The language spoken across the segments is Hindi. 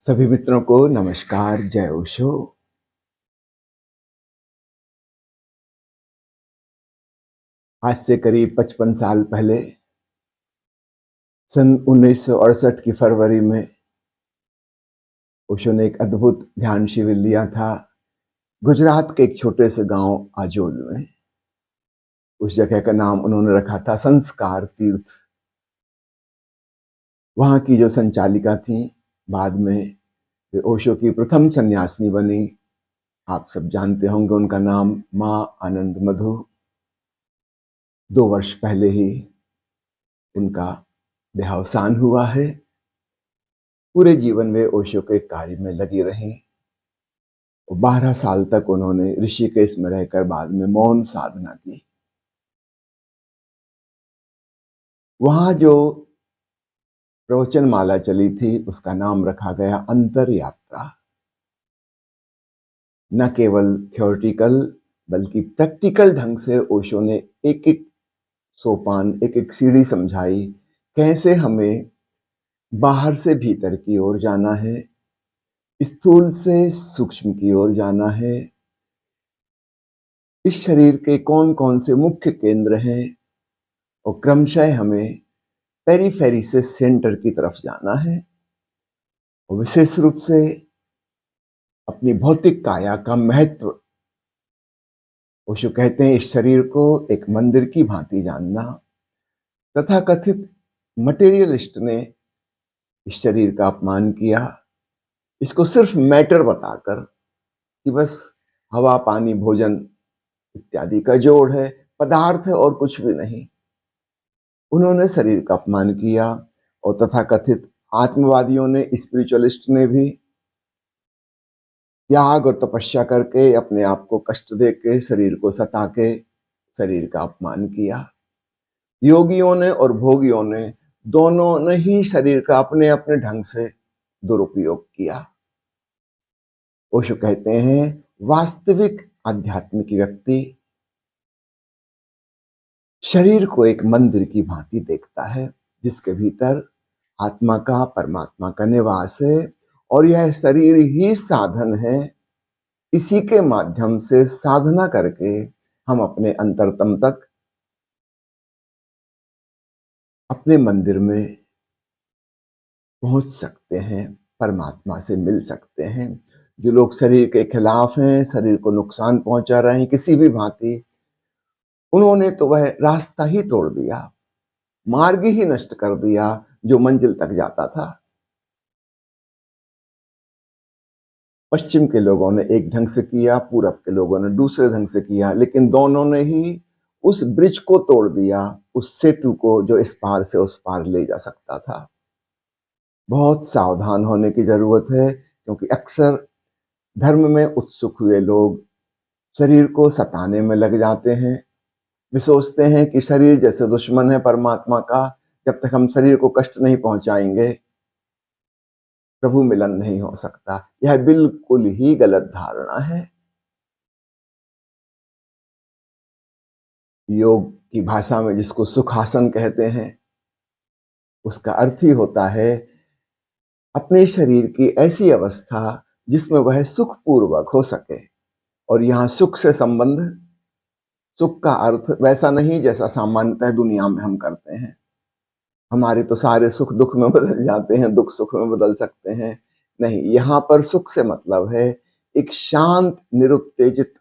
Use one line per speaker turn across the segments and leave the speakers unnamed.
सभी मित्रों को नमस्कार। जय ओशो। आज से करीब 55 साल पहले सन 1968 की फरवरी में ओशो ने एक अद्भुत ध्यान शिविर लिया था गुजरात के एक छोटे से गांव आजोल में। उस जगह का नाम उन्होंने रखा था संस्कार तीर्थ। वहां की जो संचालिका थी, बाद में वे ओशो की प्रथम सन्यासिनी बनी। आप सब जानते होंगे उनका नाम मां आनंद मधु। 2 वर्ष पहले ही उनका देहावसान हुआ है। पूरे जीवन में ओशो के कार्य में लगी रहीं। 12 साल तक उन्होंने ऋषिकेश में रहकर बाद में मौन साधना की। वहां जो प्रवचन माला चली थी उसका नाम रखा गया अंतर यात्रा। न केवल थ्योरेटिकल बल्कि प्रैक्टिकल ढंग से ओशो ने एक एक सोपान, एक एक सीढ़ी समझाई, कैसे हमें बाहर से भीतर की ओर जाना है, स्थूल से सूक्ष्म की ओर जाना है, इस शरीर के कौन कौन से मुख्य केंद्र हैं और क्रमशः हमें पेरीफेरी से सेंटर की तरफ जाना है। और विशेष रूप से अपनी भौतिक काया का महत्व। ओशो कहते हैं इस शरीर को एक मंदिर की भांति जानना। तथा कथित मटेरियलिस्ट ने इस शरीर का अपमान किया, इसको सिर्फ मैटर बताकर कि बस हवा, पानी, भोजन इत्यादि का जोड़ है, पदार्थ है और कुछ भी नहीं। उन्होंने शरीर का अपमान किया। और तथाकथित आत्मवादियों ने, स्पिरिचुअलिस्ट ने भी त्याग और तपस्या करके, अपने आप को कष्ट देके, शरीर को सता के शरीर का अपमान किया। योगियों ने और भोगियों ने, दोनों ने ही शरीर का अपने अपने ढंग से दुरुपयोग किया। ओशो कहते हैं वास्तविक आध्यात्मिक व्यक्ति शरीर को एक मंदिर की भांति देखता है, जिसके भीतर आत्मा का, परमात्मा का निवास है। और यह शरीर ही साधन है। इसी के माध्यम से साधना करके हम अपने अंतरतम तक, अपने मंदिर में पहुंच सकते हैं, परमात्मा से मिल सकते हैं। जो लोग शरीर के खिलाफ हैं, शरीर को नुकसान पहुंचा रहे हैं किसी भी भांति, उन्होंने तो वह रास्ता ही तोड़ दिया, मार्ग ही नष्ट कर दिया जो मंजिल तक जाता था। पश्चिम के लोगों ने एक ढंग से किया, पूरब के लोगों ने दूसरे ढंग से किया, लेकिन दोनों ने ही उस ब्रिज को तोड़ दिया, उस सेतु को जो इस पार से उस पार ले जा सकता था। बहुत सावधान होने की जरूरत है, क्योंकि अक्सर धर्म में उत्सुक हुए लोग शरीर को सताने में लग जाते हैं। वे सोचते हैं कि शरीर जैसे दुश्मन है परमात्मा का, जब तक हम शरीर को कष्ट नहीं पहुंचाएंगे प्रभु मिलन नहीं हो सकता। यह बिल्कुल ही गलत धारणा है। योग की भाषा में जिसको सुखासन कहते हैं, उसका अर्थ ही होता है अपने शरीर की ऐसी अवस्था जिसमें वह सुखपूर्वक हो सके। और यहां सुख से संबंध, सुख का अर्थ वैसा नहीं जैसा सामान्यतः दुनिया में हम करते हैं। हमारे तो सारे सुख दुख में बदल जाते हैं, दुख सुख में बदल सकते हैं। नहीं, यहां पर सुख से मतलब है एक शांत निरुत्तेजित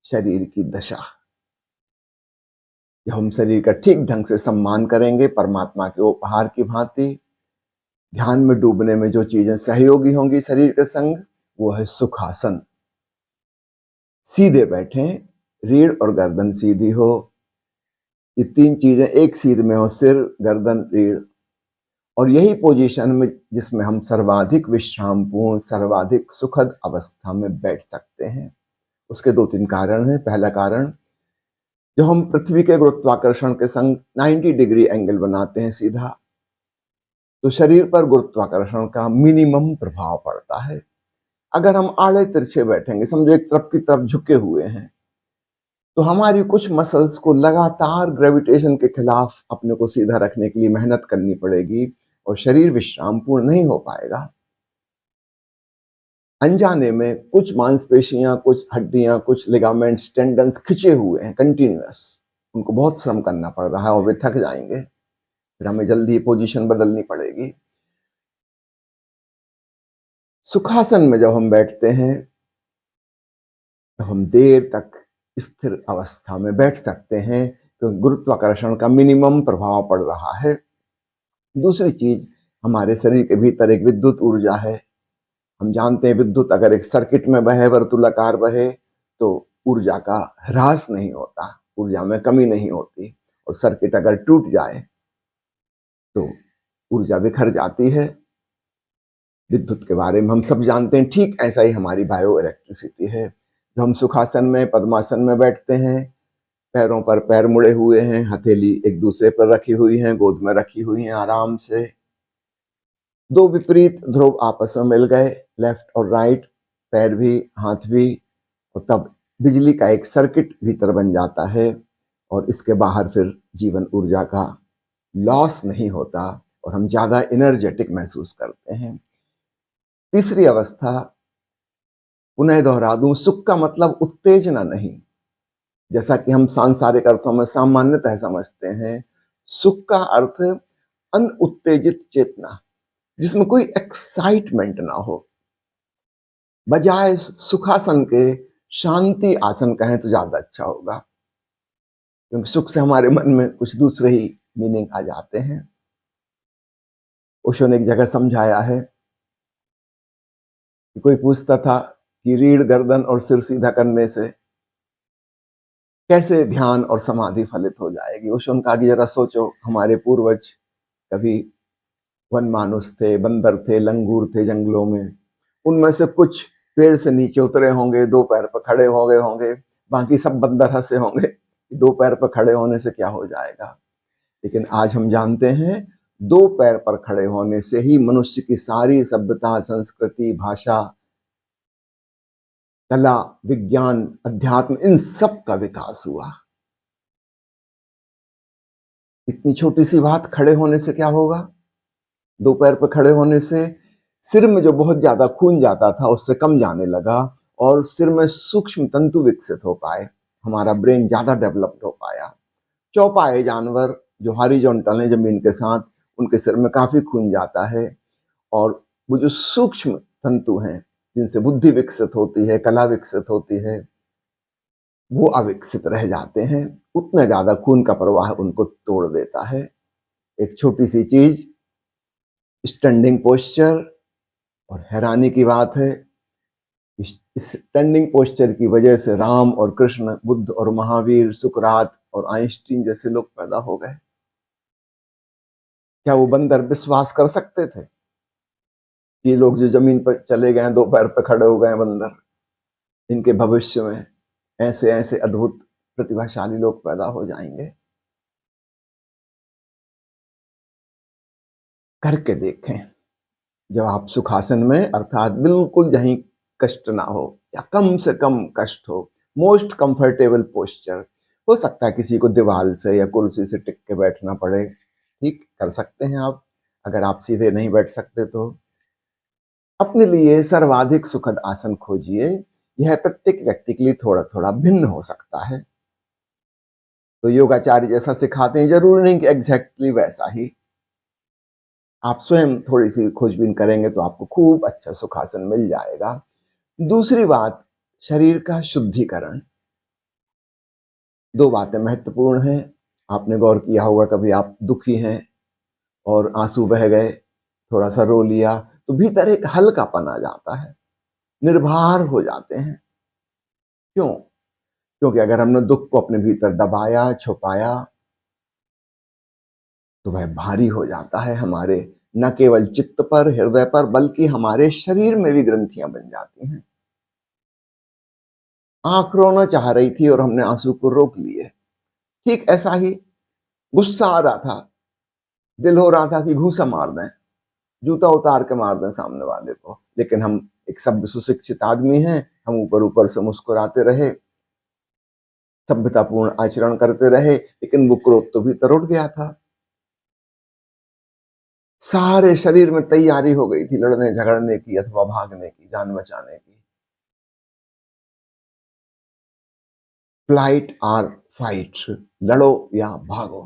शरीर की दशा। जब हम शरीर का ठीक ढंग से सम्मान करेंगे परमात्मा के उपहार की भांति, ध्यान में डूबने में जो चीजें सहयोगी होंगी शरीर के संग, वो है सुखासन। सीधे बैठें, रीढ़ और गर्दन सीधी हो। ये 3 चीजें एक सीध में हो, सिर, गर्दन, रीढ़। और यही पोजीशन में जिसमें हम सर्वाधिक विश्रामपूर्ण, सर्वाधिक सुखद अवस्था में बैठ सकते हैं। उसके 2-3 कारण हैं। पहला कारण, जब हम पृथ्वी के गुरुत्वाकर्षण के संग 90 डिग्री एंगल बनाते हैं सीधा, तो शरीर पर गुरुत्वाकर्षण का मिनिमम प्रभाव पड़ता है। अगर हम आड़े तिरछे बैठेंगे, समझो एक तरफ की तरफ झुके हुए हैं, तो हमारी कुछ मसल्स को लगातार ग्रेविटेशन के खिलाफ अपने को सीधा रखने के लिए मेहनत करनी पड़ेगी और शरीर विश्रामपूर्ण नहीं हो पाएगा। अनजाने में कुछ मांसपेशियां, कुछ हड्डियां, कुछ लिगामेंट्स, टेंडन्स खिंचे हुए हैं कंटिन्यूअस, उनको बहुत श्रम करना पड़ रहा है और वे थक जाएंगे, फिर हमें जल्दी पोजीशन बदलनी पड़ेगी। सुखासन में जब हम बैठते हैं तो हम देर तक स्थिर अवस्था में बैठ सकते हैं, क्योंकि गुरुत्वाकर्षण का मिनिमम प्रभाव पड़ रहा है। दूसरी चीज, हमारे शरीर के भीतर एक विद्युत ऊर्जा है। हम जानते हैं विद्युत अगर एक सर्किट में बहे, वर्तुलाकार बहे, तो ऊर्जा का ह्रास नहीं होता, ऊर्जा में कमी नहीं होती, और सर्किट अगर टूट जाए तो ऊर्जा बिखर जाती है। विद्युत के बारे में हम सब जानते हैं, ठीक ऐसा ही हमारी बायो इलेक्ट्रिसिटी है। जब हम सुखासन में, पद्मासन में बैठते हैं, पैरों पर पैर मुड़े हुए हैं, हथेली एक दूसरे पर रखी हुई हैं, गोद में रखी हुई हैं आराम से, दो विपरीत ध्रुव आपस में मिल गए, लेफ्ट और राइट, पैर भी हाथ भी, और तब बिजली का एक सर्किट भीतर बन जाता है, और इसके बाहर फिर जीवन ऊर्जा का लॉस नहीं होता और हम ज्यादा एनर्जेटिक महसूस करते हैं। तीसरी अवस्था, पुनः दोहरा दूं, सुख का मतलब उत्तेजना नहीं, जैसा कि हम सांसारिक अर्थों में सामान्यतः समझते हैं। सुख का अर्थ अनउत्तेजित चेतना, जिसमें कोई एक्साइटमेंट ना हो। बजाय सुखासन के शांति आसन कहें तो ज्यादा अच्छा होगा, क्योंकि सुख से हमारे मन में कुछ दूसरे ही मीनिंग आ जाते हैं। ओशो ने एक जगह समझाया है कि कोई पूछता था कि रीढ़, गर्दन और सिर सीधा करने से कैसे ध्यान और समाधि फलित हो जाएगी। ओशो ने कहा कि जरा सोचो, हमारे पूर्वज कभी वन मानुष थे, बंदर थे, लंगूर थे जंगलों में, उनमें से कुछ पेड़ से नीचे उतरे होंगे, दो पैर पर खड़े हो गए होंगे, बाकी सब बंदर हंसे होंगे, दो पैर पर खड़े होने से क्या हो जाएगा। लेकिन आज हम जानते हैं, दो पैर पर खड़े होने से ही मनुष्य की सारी सभ्यता, संस्कृति, भाषा, कला, विज्ञान, अध्यात्म, इन सब का विकास हुआ। इतनी छोटी सी बात, खड़े होने से क्या होगा। दो पैर पर खड़े होने से सिर में जो बहुत ज्यादा खून जाता था उससे कम जाने लगा, और सिर में सूक्ष्म तंतु विकसित हो पाए, हमारा ब्रेन ज्यादा डेवलप्ड हो पाया। चौपाए जानवर जो हॉरिजॉन्टल है जमीन के साथ, उनके सिर में काफी खून जाता है, और वो जो सूक्ष्म तंतु हैं जिनसे बुद्धि विकसित होती है, कला विकसित होती है, वो अविकसित रह जाते हैं। उतना ज्यादा खून का प्रवाह उनको तोड़ देता है। एक छोटी सी चीज, स्टैंडिंग पोस्चर, और हैरानी की बात है, इस स्टैंडिंग पोस्चर की वजह से राम और कृष्ण, बुद्ध और महावीर, सुकरात और आइंस्टीन जैसे लोग पैदा हो गए। क्या वो बंदर विश्वास कर सकते थे कि लोग जो जमीन पर चले गए, दो पैर पर खड़े हो गए बंदर, इनके भविष्य में ऐसे ऐसे अद्भुत प्रतिभाशाली लोग पैदा हो जाएंगे। करके देखें। जब आप सुखासन में, अर्थात बिल्कुल जहीं कष्ट ना हो या कम से कम कष्ट हो, मोस्ट कंफर्टेबल पोस्चर, हो सकता है किसी को दीवार से या कुर्सी से टिक के बैठना पड़े, ठीक कर सकते हैं आप। अगर आप सीधे नहीं बैठ सकते तो अपने लिए सर्वाधिक सुखद आसन खोजिए। यह प्रत्येक व्यक्ति के लिए थोड़ा थोड़ा भिन्न हो सकता है। तो योगाचार्य जैसा सिखाते हैं, जरूरी नहीं कि एग्जैक्टली वैसा ही। आप स्वयं थोड़ी सी खोजबीन करेंगे तो आपको खूब अच्छा सुखासन मिल जाएगा। दूसरी बात, शरीर का शुद्धिकरण। दो बातें महत्वपूर्ण हैं। आपने गौर किया होगा, कभी आप दुखी हैं और आंसू बह गए, थोड़ा सा रो लिया, तो भीतर एक हल्कापन आ जाता है, निर्भर हो जाते हैं। क्यों? क्योंकि अगर हमने दुख को अपने भीतर दबाया, छुपाया, तो वह भारी हो जाता है हमारे न केवल चित्त पर, हृदय पर, बल्कि हमारे शरीर में भी ग्रंथियां बन जाती हैं। आंख रोना चाह रही थी और हमने आंसू को रोक लिए। ठीक ऐसा ही गुस्सा आ रहा था, दिल हो रहा था कि घूंसा मार दें, जूता उतार के मार दें सामने वाले को, लेकिन हम एक शब्द सुशिक्षित आदमी हैं, हम ऊपर ऊपर से मुस्कुराते रहे, सभ्यतापूर्ण आचरण करते रहे, लेकिन वो क्रोध तो भीतर उठ गया था। सारे शरीर में तैयारी हो गई थी लड़ने झगड़ने की अथवा भागने की, जान बचाने की। फ्लाइट और फाइट, लड़ो या भागो।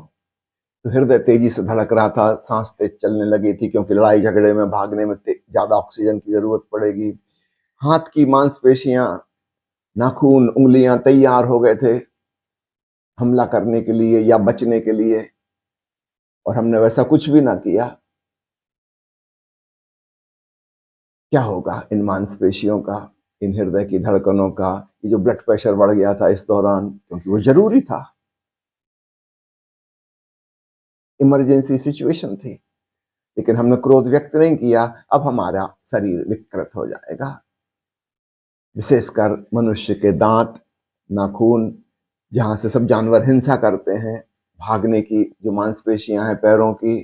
तो हृदय तेजी से धड़क रहा था, सांस तेज चलने लगी थी, क्योंकि लड़ाई झगड़े में भागने में ज्यादा ऑक्सीजन की जरूरत पड़ेगी। हाथ की मांसपेशियां, नाखून, उंगलियां तैयार हो गए थे हमला करने के लिए या बचने के लिए, और हमने वैसा कुछ भी ना किया। क्या होगा इन मांसपेशियों का, इन हृदय की धड़कनों का? ये जो ब्लड प्रेशर बढ़ गया था इस दौरान, क्योंकि वो जरूरी था, इमरजेंसी सिचुएशन थी। लेकिन हमने क्रोध व्यक्त नहीं किया। अब हमारा शरीर विकृत हो जाएगा। विशेषकर मनुष्य के दांत, नाखून, जहां से सब जानवर हिंसा करते हैं, भागने की जो मांसपेशियां हैं पैरों की,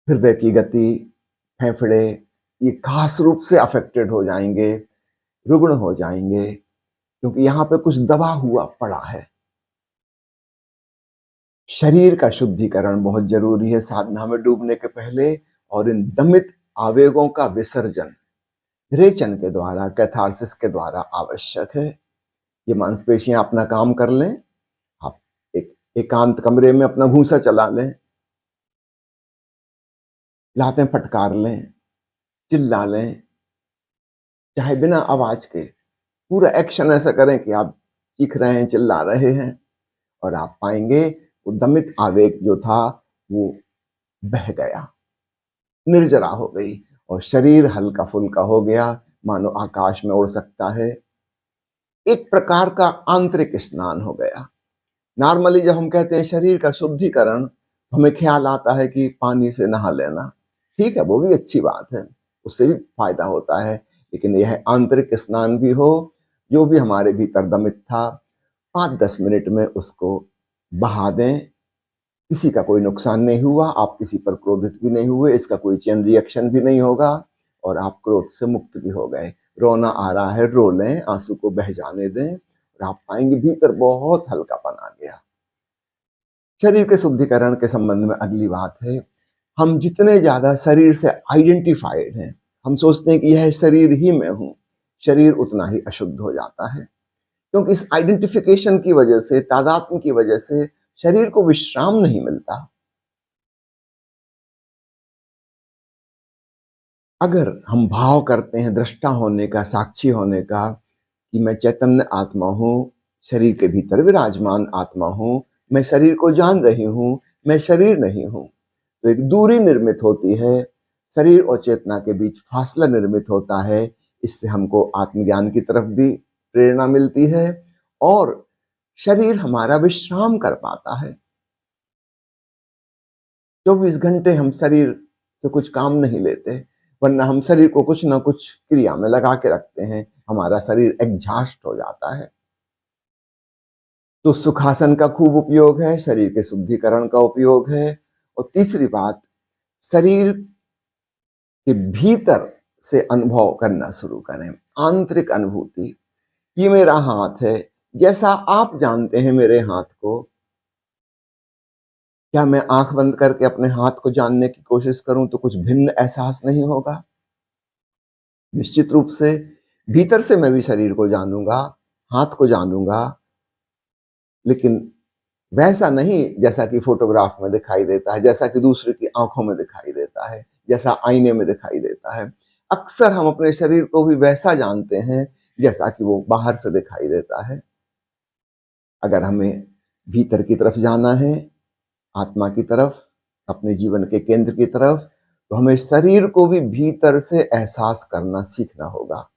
हृदय की गति, फेफड़े, ये खास रूप से अफेक्टेड हो जाएंगे, रुग्ण हो जाएंगे, क्योंकि यहाँ पे कुछ दबा हुआ पड़ा है। शरीर का शुद्धिकरण बहुत जरूरी है साधना में डूबने के पहले, और इन दमित आवेगों का विसर्जन रेचन के द्वारा, कैथारसिस के द्वारा आवश्यक है। ये मांसपेशियां अपना काम कर लें, आप एक एकांत कमरे में अपना घूंसा चला लें, लातें फटकार लें, चिल्ला लें, चाहे बिना आवाज के। पूरा एक्शन ऐसा करें कि आप चीख रहे हैं, चिल्ला रहे हैं, और आप पाएंगे वो दमित आवेग जो था वो बह गया, निर्जरा हो गई, और शरीर हल्का फुल्का हो गया, मानो आकाश में उड़ सकता है। एक प्रकार का आंतरिक स्नान हो गया। नॉर्मली जब हम कहते हैं शरीर का शुद्धिकरण, हमें ख्याल आता है कि पानी से नहा लेना। ठीक है, वो भी अच्छी बात है, उससे भी फायदा होता है। लेकिन यह आंतरिक स्नान भी हो, जो भी हमारे भीतर दमित था, 5-10 मिनट में उसको बहा दें। किसी का कोई नुकसान नहीं हुआ, आप किसी पर क्रोधित भी नहीं हुए, इसका कोई चेन रिएक्शन भी नहीं होगा, और आप क्रोध से मुक्त भी हो गए। रोना आ रहा है, रो लें, आंसू को बह जाने दें, और आप पाएंगे भीतर बहुत हल्कापन आ गया। शरीर के शुद्धिकरण के संबंध में अगली बात है, हम जितने ज्यादा शरीर से आइडेंटिफाइड हैं, हम सोचते हैं कि यह शरीर ही मैं हूं, शरीर उतना ही अशुद्ध हो जाता है। क्योंकि इस आइडेंटिफिकेशन की वजह से, तादात्म्य की वजह से शरीर को विश्राम नहीं मिलता। अगर हम भाव करते हैं दृष्टा होने का, साक्षी होने का, कि मैं चैतन्य आत्मा हूं, शरीर के भीतर विराजमान आत्मा हूं, मैं शरीर को जान रही हूं, मैं शरीर नहीं हूं, तो एक दूरी निर्मित होती है, शरीर और चेतना के बीच फासला निर्मित होता है। इससे हमको आत्मज्ञान की तरफ भी प्रेरणा मिलती है, और शरीर हमारा विश्राम कर पाता है। 24 घंटे हम शरीर से कुछ काम नहीं लेते, वरना हम शरीर को कुछ ना कुछ क्रिया में लगा के रखते हैं, हमारा शरीर एग्जॉस्ट हो जाता है। तो सुखासन का खूब उपयोग है, शरीर के शुद्धिकरण का उपयोग है। और तीसरी बात, शरीर के भीतर से अनुभव करना शुरू करें, आंतरिक अनुभूति। ये मेरा हाथ है, जैसा आप जानते हैं मेरे हाथ को, क्या मैं आंख बंद करके अपने हाथ को जानने की कोशिश करूं तो कुछ भिन्न एहसास नहीं होगा? निश्चित रूप से भीतर से मैं भी शरीर को जानूंगा, हाथ को जानूंगा, लेकिन वैसा नहीं जैसा कि फोटोग्राफ में दिखाई देता है, जैसा कि दूसरे की आंखों में दिखाई देता है, जैसा आईने में दिखाई देता है। अक्सर हम अपने शरीर को भी वैसा जानते हैं जैसा कि वो बाहर से दिखाई देता है। अगर हमें भीतर की तरफ जाना है, आत्मा की तरफ, अपने जीवन के केंद्र की तरफ, तो हमें शरीर को भी भीतर से एहसास करना सीखना होगा।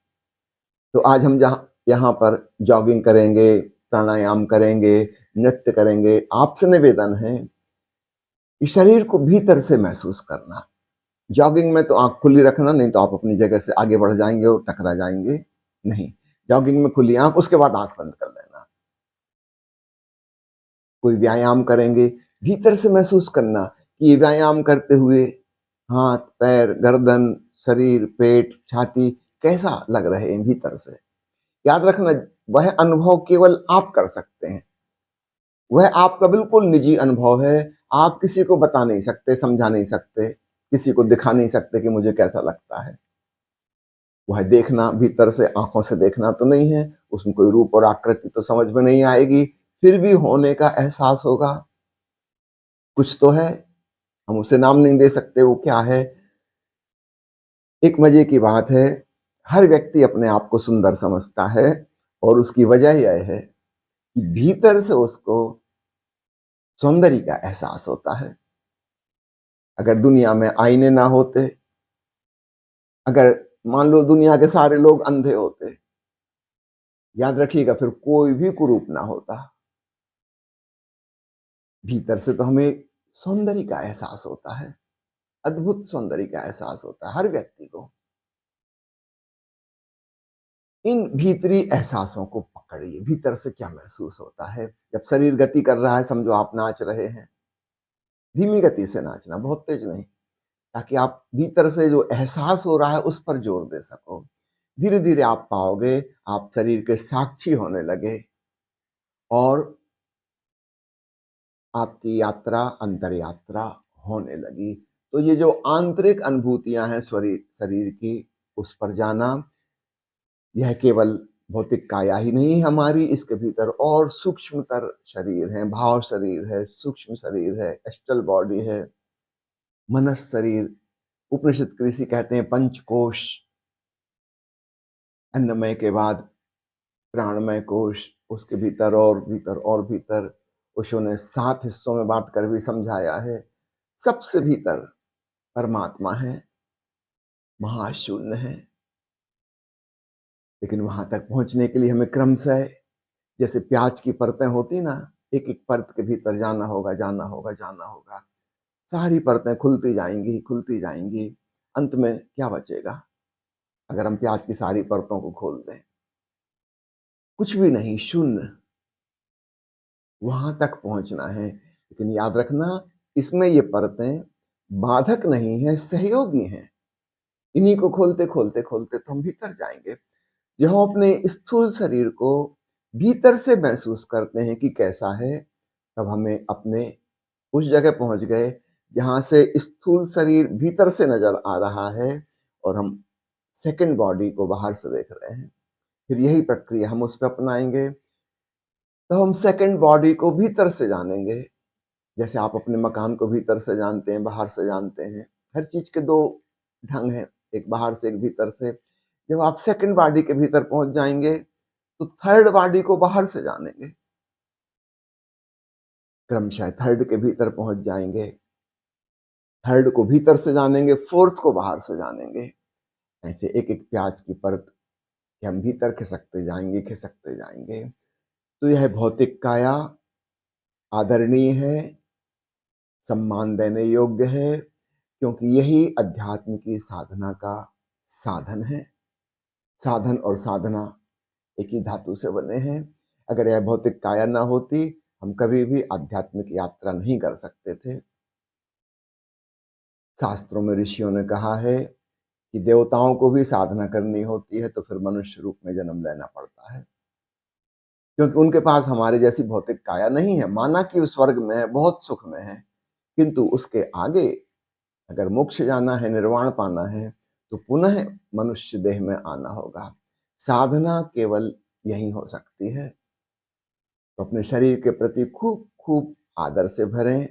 तो आज हम यहाँ पर जॉगिंग करेंगे, प्राणायाम करेंगे, नृत्य करेंगे, आपसे निवेदन है कि शरीर को भीतर से महसूस करना। जॉगिंग में तो आंख खुली रखना, नहीं तो आप अपनी जगह से आगे बढ़ जाएंगे और टकरा जाएंगे। नहीं, जॉगिंग में खुली आंख, उसके बाद आंख बंद कर लेना। कोई व्यायाम करेंगे, भीतर से महसूस करना कि ये व्यायाम करते हुए हाथ, पैर, गर्दन, शरीर, पेट, छाती कैसा लग रहे हैं भीतर से। याद रखना, वह अनुभव केवल आप कर सकते हैं। वह आपका बिल्कुल निजी अनुभव है। आप किसी को बता नहीं सकते, समझा नहीं सकते, किसी को दिखा नहीं सकते कि मुझे कैसा लगता है। वह देखना भीतर से, आंखों से देखना तो नहीं है, उसमें कोई रूप और आकृति तो समझ में नहीं आएगी, फिर भी होने का एहसास होगा। कुछ तो है, हम उसे नाम नहीं दे सकते वो क्या है। एक मजे की बात है, हर व्यक्ति अपने आप को सुंदर समझता है और उसकी वजह यह है कि भीतर से उसको सौंदर्य का एहसास होता है। अगर दुनिया में आईने ना होते, अगर मान लो दुनिया के सारे लोग अंधे होते, याद रखिएगा फिर कोई भी कुरूप ना होता। भीतर से तो हमें सौंदर्य का एहसास होता है, अद्भुत सौंदर्य का एहसास होता है हर व्यक्ति को। इन भीतरी एहसासों को पकड़िए, भीतर से क्या महसूस होता है। जब शरीर गति कर रहा है, समझो आप नाच रहे हैं, धीमी गति से नाचना, बहुत तेज नहीं, ताकि आप भीतर से जो एहसास हो रहा है उस पर जोर दे सको। धीरे धीरे आप पाओगे आप शरीर के साक्षी होने लगे और आपकी यात्रा अंतर यात्रा होने लगी। तो ये जो आंतरिक अनुभूतियां हैं शरीर शरीर की, उस पर जाना, यह केवल भौतिक काया ही नहीं हमारी, इसके भीतर और सूक्ष्मतर शरीर है, भाव शरीर है, सूक्ष्म शरीर है, एस्ट्रल बॉडी है, मनस शरीर। उपनिषद कृषि कहते हैं पंचकोश, अन्नमय के बाद प्राणमय कोश, उसके भीतर और भीतर और भीतर। ओशो ने 7 हिस्सों में बांट कर भी समझाया है। सबसे भीतर परमात्मा है, महाशून्य है। लेकिन वहां तक पहुंचने के लिए हमें क्रमशः, जैसे प्याज की परतें होती ना, एक एक परत के भीतर जाना होगा, जाना होगा, जाना होगा। सारी परतें खुलती जाएंगी, खुलती जाएंगी। अंत में क्या बचेगा अगर हम प्याज की सारी परतों को खोल दें? कुछ भी नहीं, शून्य। वहां तक पहुंचना है। लेकिन याद रखना, इसमें ये परतें बाधक नहीं है, सहयोगी हैं। इन्हीं को खोलते खोलते खोलते तो हम भीतर जाएंगे। जब हम अपने स्थूल शरीर को भीतर से महसूस करते हैं कि कैसा है, तब हमें अपने उस जगह पहुंच गए जहां से स्थूल शरीर भीतर से नजर आ रहा है और हम सेकंड बॉडी को बाहर से देख रहे हैं। फिर यही प्रक्रिया हम उसको अपनाएंगे, तो हम सेकंड बॉडी को भीतर से जानेंगे। जैसे आप अपने मकान को भीतर से जानते हैं, बाहर से जानते हैं। हर चीज के 2 ढंग हैं, एक बाहर से, एक भीतर से। जब आप सेकंड बॉडी के भीतर पहुंच जाएंगे, तो थर्ड बॉडी को बाहर से जानेंगे। क्रमशः थर्ड के भीतर पहुंच जाएंगे, थर्ड को भीतर से जानेंगे, फोर्थ को बाहर से जानेंगे। ऐसे एक एक प्याज की परत के हम भीतर खिसकते जाएंगे, खिसकते जाएंगे। तो यह भौतिक काया आदरणीय है, सम्मान देने योग्य है, क्योंकि यही अध्यात्म की साधना का साधन है। साधन और साधना एक ही धातु से बने हैं। अगर यह भौतिक काया ना होती, हम कभी भी आध्यात्मिक यात्रा नहीं कर सकते थे। शास्त्रों में ऋषियों ने कहा है कि देवताओं को भी साधना करनी होती है तो फिर मनुष्य रूप में जन्म लेना पड़ता है, क्योंकि उनके पास हमारे जैसी भौतिक काया नहीं है। माना कि वो स्वर्ग में है, बहुत सुख में है, किंतु उसके आगे अगर मोक्ष जाना है, निर्वाण पाना है, तो पुनः मनुष्य देह में आना होगा। साधना केवल यही हो सकती है। तो अपने शरीर के प्रति खूब खूब आदर से भरें,